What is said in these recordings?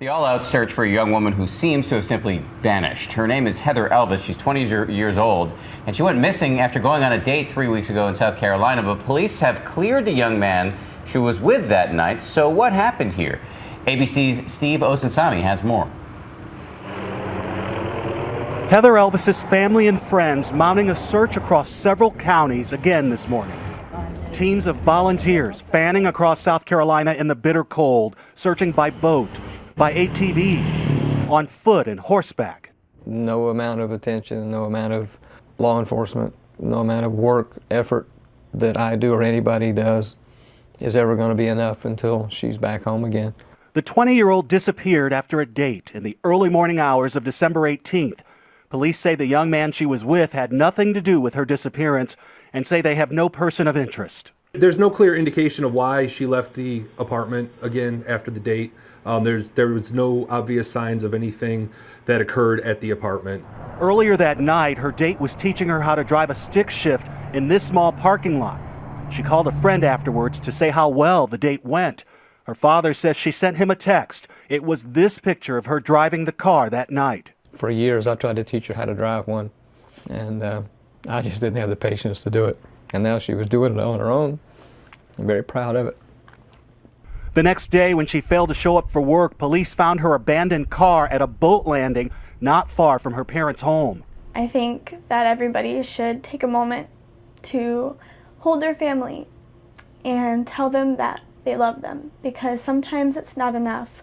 The all-out search for a young woman who seems to have simply vanished. Her name is Heather Elvis. She's 20 years old, and she went missing after going on a date 3 weeks ago in South Carolina. But police have cleared the young man she was with that night. So what happened here? ABC's Steve Osunsami has more. Heather Elvis's family and friends mounting a search across several counties again this morning. Teams of volunteers fanning across South Carolina in the bitter cold, searching by boat, by ATV, on foot and horseback. No amount of attention, no amount of law enforcement, no amount of work, effort that I do or anybody does is ever going to be enough until she's back home again. The 20-year-old disappeared after a date in the early morning hours of December 18th. Police say the young man she was with had nothing to do with her disappearance and say they have no person of interest. There's no clear indication of why she left the apartment again after the date. There was no obvious signs of anything that occurred at the apartment. Earlier that night, her date was teaching her how to drive a stick shift in this small parking lot. She called a friend afterwards to say how well the date went. Her father says she sent him a text. It was this picture of her driving the car that night. For years, I tried to teach her how to drive one, and I just didn't have the patience to do it. And now she was doing it on her own. I'm very proud of it. The next day, when she failed to show up for work, police found her abandoned car at a boat landing not far from her parents' home. I think that everybody should take a moment to hold their family and tell them that they love them, because sometimes it's not enough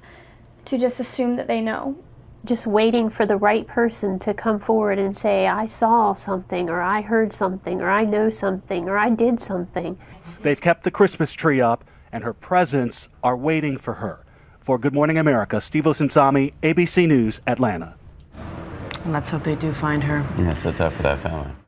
to just assume that they know. Just waiting for the right person to come forward and say, I saw something, or I heard something, or I know something, or I did something. They've kept the Christmas tree up, and her presents are waiting for her. For Good Morning America, Steve Osunsami, ABC News, Atlanta. Let's hope they do find her. Yeah, so tough for that family.